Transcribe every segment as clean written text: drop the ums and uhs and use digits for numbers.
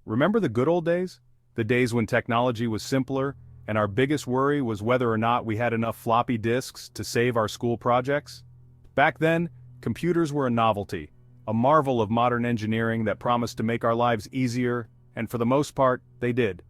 Remember the good old days? The days when technology was simpler, and our biggest worry was whether or not we had enough floppy disks to save our school projects? Back then, computers were a novelty, a marvel of modern engineering that promised to make our lives easier, and for the most part, they did.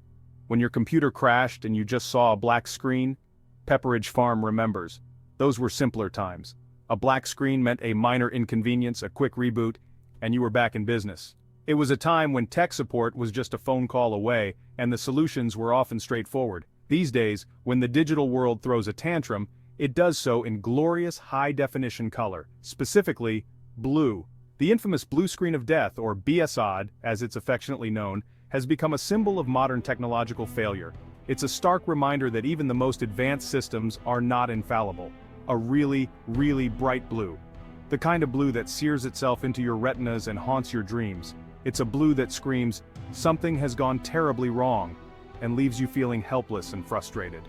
When your computer crashed and you just saw a black screen, Pepperidge Farm remembers. Those were simpler times. A black screen meant a minor inconvenience, a quick reboot, and you were back in business. It was a time when tech support was just a phone call away, and the solutions were often straightforward. These days, when the digital world throws a tantrum, it does so in glorious high-definition color, specifically, blue. The infamous blue screen of death, or BSOD, as it's affectionately known, has become a symbol of modern technological failure. It's a stark reminder that even the most advanced systems are not infallible. A really, really bright blue. The kind of blue that sears itself into your retinas and haunts your dreams. It's a blue that screams, "Something has gone terribly wrong," and leaves you feeling helpless and frustrated.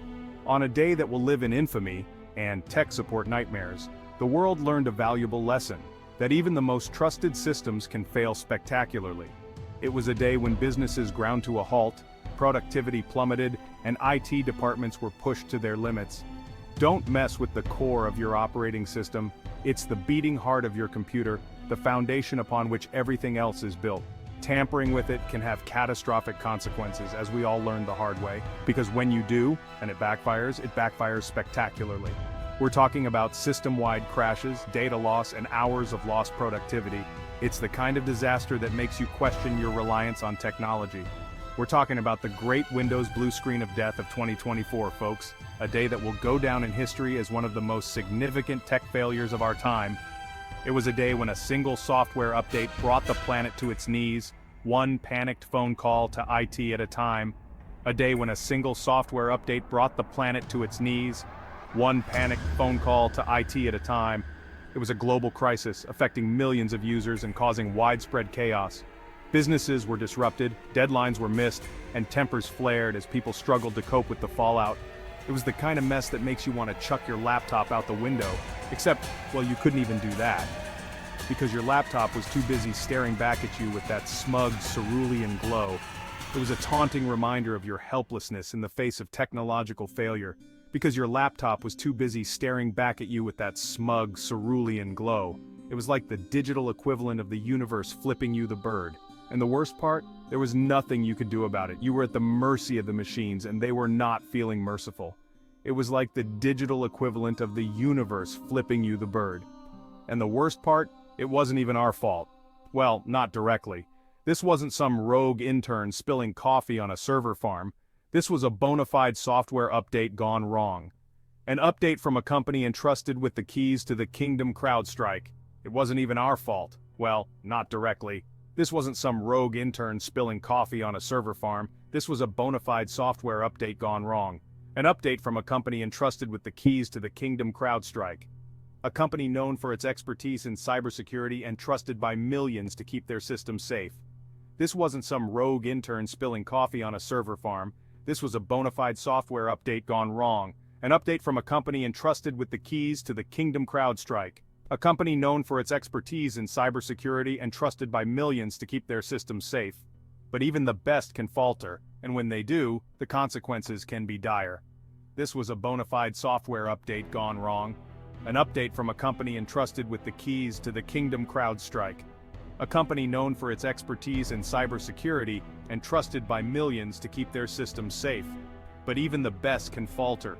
On a day that will live in infamy, and tech support nightmares, the world learned a valuable lesson, that even the most trusted systems can fail spectacularly. It was a day when businesses ground to a halt, productivity plummeted, and IT departments were pushed to their limits. Don't mess with the core of your operating system. It's the beating heart of your computer, the foundation upon which everything else is built. Tampering with it can have catastrophic consequences, as we all learned the hard way, because when you do, and it backfires spectacularly. We're talking about system-wide crashes, data loss, and hours of lost productivity. It's the kind of disaster that makes you question your reliance on technology. We're talking about the great Windows blue screen of death of 2024, folks. A day that will go down in history as one of the most significant tech failures of our time. It was a day when a single software update brought the planet to its knees, one panicked phone call to IT at a time. A day when a single software update brought the planet to its knees, one panicked phone call to IT at a time. It was a global crisis affecting millions of users and causing widespread chaos. Businesses were disrupted, deadlines were missed, and tempers flared as people struggled to cope with the fallout. It was the kind of mess that makes you want to chuck your laptop out the window, except, well, you couldn't even do that, because your laptop was too busy staring back at you with that smug, cerulean glow. It was a taunting reminder of your helplessness in the face of technological failure, because your laptop was too busy staring back at you with that smug, cerulean glow. It was like the digital equivalent of the universe flipping you the bird. And the worst part? There was nothing you could do about it. You were at the mercy of the machines, and they were not feeling merciful. It was like the digital equivalent of the universe flipping you the bird. And the worst part? It wasn't even our fault. Well, not directly. This wasn't some rogue intern spilling coffee on a server farm. This was a bona fide software update gone wrong. An update from a company entrusted with the keys to the kingdom CrowdStrike. It wasn't even our fault. Well, not directly. This wasn't some rogue intern spilling coffee on a server farm. This was a bona fide software update gone wrong. An update from a company entrusted with the keys to the kingdom CrowdStrike. A company known for its expertise in cybersecurity and trusted by millions to keep their systems safe. This wasn't some rogue intern spilling coffee on a server farm. This was a bona fide software update gone wrong. An update from a company entrusted with the keys to the kingdom CrowdStrike. A company known for its expertise in cybersecurity and trusted by millions to keep their systems safe. But even the best can falter, and when they do, the consequences can be dire. This was a bona fide software update gone wrong. An update from a company entrusted with the keys to the kingdom CrowdStrike. A company known for its expertise in cybersecurity and trusted by millions to keep their systems safe. But even the best can falter,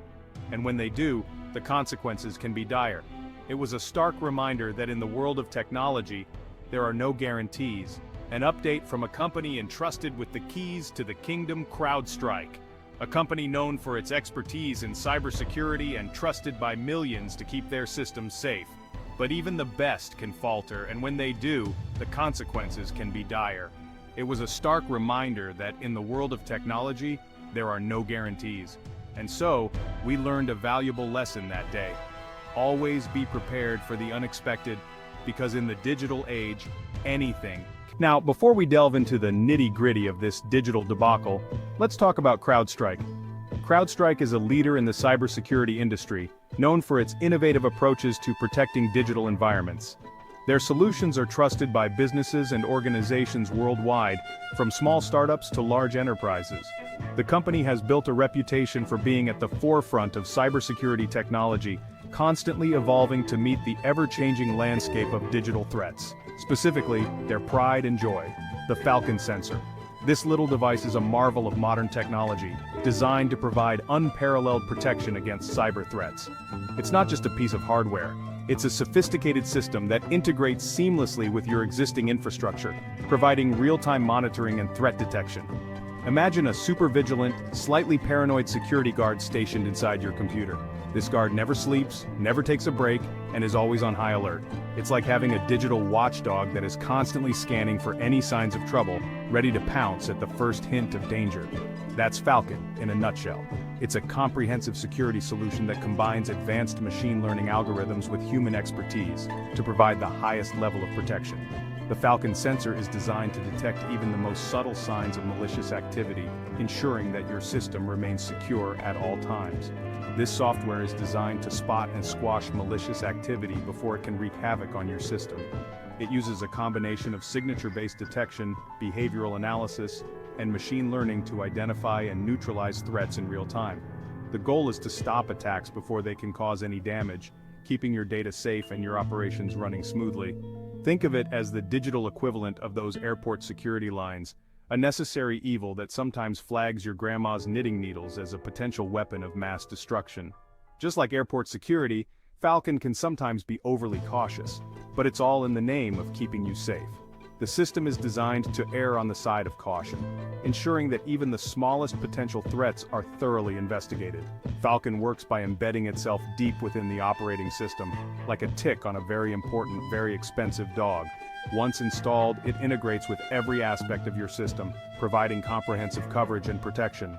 and when they do, the consequences can be dire. It was a stark reminder that in the world of technology, there are no guarantees. An update from a company entrusted with the keys to the kingdom CrowdStrike. A company known for its expertise in cybersecurity and trusted by millions to keep their systems safe. But even the best can falter, and when they do, the consequences can be dire. It was a stark reminder that in the world of technology, there are no guarantees. And so, we learned a valuable lesson that day. Always be prepared for the unexpected, because in the digital age, anything. Now, before we delve into the nitty-gritty of this digital debacle, let's talk about CrowdStrike. CrowdStrike is a leader in the cybersecurity industry, known for its innovative approaches to protecting digital environments. Their solutions are trusted by businesses and organizations worldwide, from small startups to large enterprises. The company has built a reputation for being at the forefront of cybersecurity technology, constantly evolving to meet the ever-changing landscape of digital threats. Specifically, their pride and joy, the Falcon sensor. This little device is a marvel of modern technology, designed to provide unparalleled protection against cyber threats. It's not just a piece of hardware. It's a sophisticated system that integrates seamlessly with your existing infrastructure, providing real-time monitoring and threat detection. Imagine a super vigilant, slightly paranoid security guard stationed inside your computer. This guard never sleeps, never takes a break, and is always on high alert. It's like having a digital watchdog that is constantly scanning for any signs of trouble, ready to pounce at the first hint of danger. That's Falcon, in a nutshell. It's a comprehensive security solution that combines advanced machine learning algorithms with human expertise to provide the highest level of protection. The Falcon sensor is designed to detect even the most subtle signs of malicious activity, ensuring that your system remains secure at all times. This software is designed to spot and squash malicious activity before it can wreak havoc on your system. It uses a combination of signature-based detection, behavioral analysis, and machine learning to identify and neutralize threats in real time. The goal is to stop attacks before they can cause any damage, keeping your data safe and your operations running smoothly. Think of it as the digital equivalent of those airport security lines, a necessary evil that sometimes flags your grandma's knitting needles as a potential weapon of mass destruction. Just like airport security, Falcon can sometimes be overly cautious, but it's all in the name of keeping you safe. The system is designed to err on the side of caution, ensuring that even the smallest potential threats are thoroughly investigated. Falcon works by embedding itself deep within the operating system, like a tick on a very important, very expensive dog. Once installed, it integrates with every aspect of your system, providing comprehensive coverage and protection.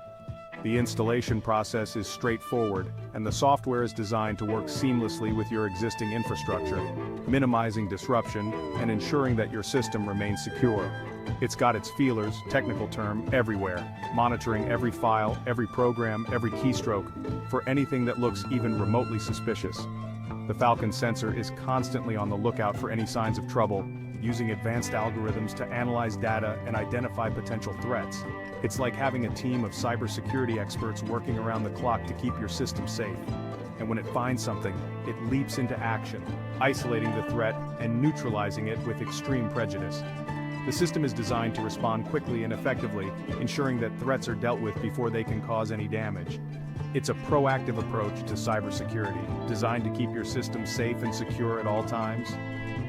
The installation process is straightforward, and the software is designed to work seamlessly with your existing infrastructure, minimizing disruption and ensuring that your system remains secure. It's got its feelers, technical term, everywhere, monitoring every file, every program, every keystroke, for anything that looks even remotely suspicious. The Falcon sensor is constantly on the lookout for any signs of trouble, using advanced algorithms to analyze data and identify potential threats. It's like having a team of cybersecurity experts working around the clock to keep your system safe. And when it finds something, it leaps into action, isolating the threat and neutralizing it with extreme prejudice. The system is designed to respond quickly and effectively, ensuring that threats are dealt with before they can cause any damage. It's a proactive approach to cybersecurity, designed to keep your system safe and secure at all times.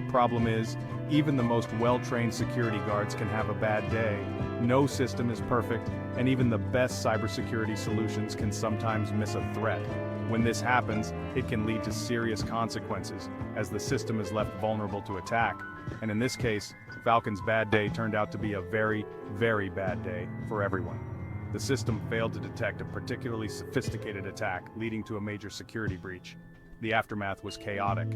Problem is, even the most well-trained security guards can have a bad day. No system is perfect, and even the best cybersecurity solutions can sometimes miss a threat. When this happens, it can lead to serious consequences, as the system is left vulnerable to attack. And in this case, Falcon's bad day turned out to be a very, very bad day for everyone. The system failed to detect a particularly sophisticated attack, leading to a major security breach. The aftermath was chaotic,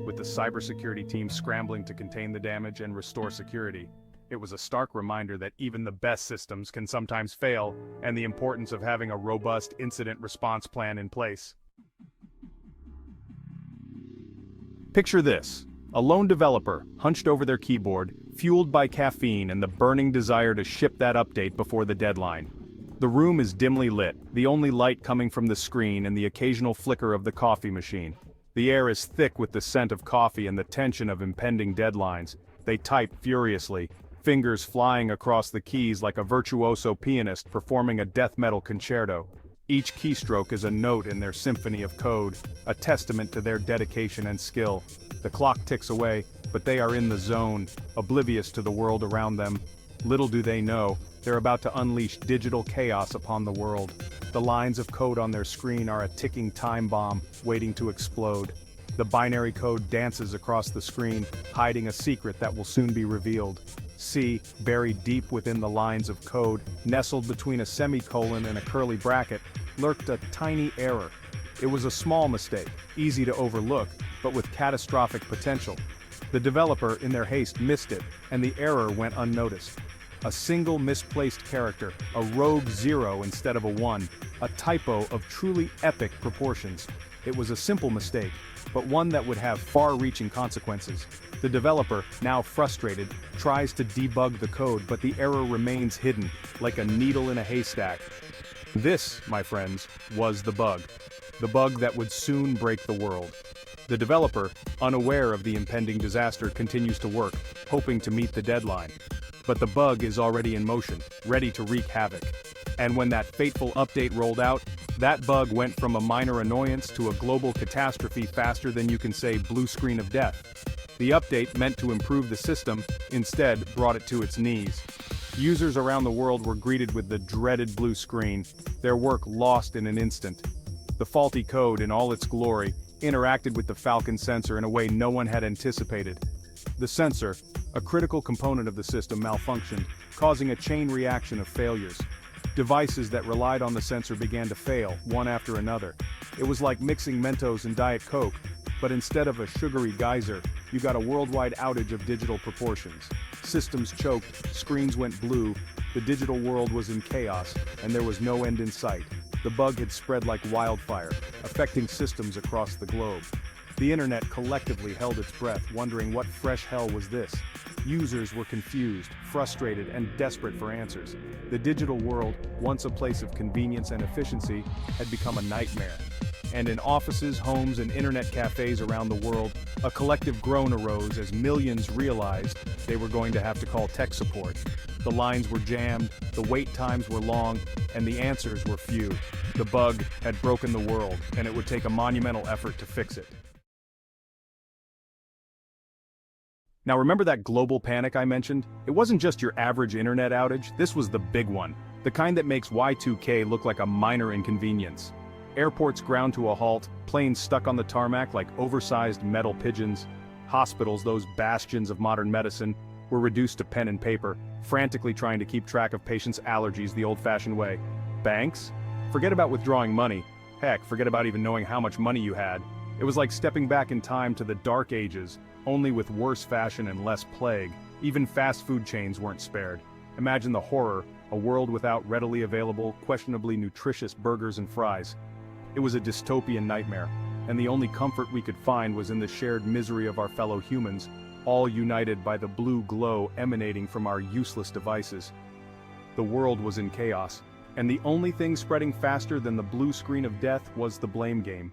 with the cybersecurity team scrambling to contain the damage and restore security. It was a stark reminder that even the best systems can sometimes fail, and the importance of having a robust incident response plan in place. Picture this: a lone developer, hunched over their keyboard, fueled by caffeine and the burning desire to ship that update before the deadline. The room is dimly lit, the only light coming from the screen and the occasional flicker of the coffee machine. The air is thick with the scent of coffee and the tension of impending deadlines. They type furiously, fingers flying across the keys like a virtuoso pianist performing a death metal concerto. Each keystroke is a note in their symphony of code, a testament to their dedication and skill. The clock ticks away, but they are in the zone, oblivious to the world around them. Little do they know, they're about to unleash digital chaos upon the world. The lines of code on their screen are a ticking time bomb, waiting to explode. The binary code dances across the screen, hiding a secret that will soon be revealed. See, buried deep within the lines of code, nestled between a semicolon and a curly bracket, lurked a tiny error. It was a small mistake, easy to overlook, but with catastrophic potential. The developer, in their haste, missed it, and the error went unnoticed. A single misplaced character, a rogue 0 instead of a 1, a typo of truly epic proportions. It was a simple mistake, but one that would have far-reaching consequences. The developer, now frustrated, tries to debug the code, but the error remains hidden, like a needle in a haystack. This, my friends, was the bug. The bug that would soon break the world. The developer, unaware of the impending disaster, continues to work, hoping to meet the deadline. But the bug is already in motion, ready to wreak havoc. And when that fateful update rolled out, that bug went from a minor annoyance to a global catastrophe faster than you can say blue screen of death. The update, meant to improve the system, instead brought it to its knees. Users around the world were greeted with the dreaded blue screen, their work lost in an instant. The faulty code, in all its glory, interacted with the Falcon sensor in a way no one had anticipated. The sensor, a critical component of the system, malfunctioned, causing a chain reaction of failures. Devices that relied on the sensor began to fail, one after another. It was like mixing Mentos and Diet Coke, but instead of a sugary geyser, you got a worldwide outage of digital proportions. Systems choked, screens went blue, the digital world was in chaos, and there was no end in sight. The bug had spread like wildfire, affecting systems across the globe. The internet collectively held its breath, wondering what fresh hell was this. Users were confused, frustrated, and desperate for answers. The digital world, once a place of convenience and efficiency, had become a nightmare. And in offices, homes, and internet cafes around the world, a collective groan arose as millions realized they were going to have to call tech support. The lines were jammed, the wait times were long, and the answers were few. The bug had broken the world, and it would take a monumental effort to fix it. Now remember that global panic I mentioned? It wasn't just your average internet outage, this was the big one. The kind that makes Y2K look like a minor inconvenience. Airports ground to a halt, planes stuck on the tarmac like oversized metal pigeons. Hospitals, those bastions of modern medicine, were reduced to pen and paper, frantically trying to keep track of patients' allergies the old-fashioned way. Banks? Forget about withdrawing money. Heck, forget about even knowing how much money you had. It was like stepping back in time to the dark ages, only with worse fashion and less plague. Even fast food chains weren't spared. Imagine the horror, a world without readily available, questionably nutritious burgers and fries. It was a dystopian nightmare, and the only comfort we could find was in the shared misery of our fellow humans, all united by the blue glow emanating from our useless devices. The world was in chaos, and the only thing spreading faster than the blue screen of death was the blame game.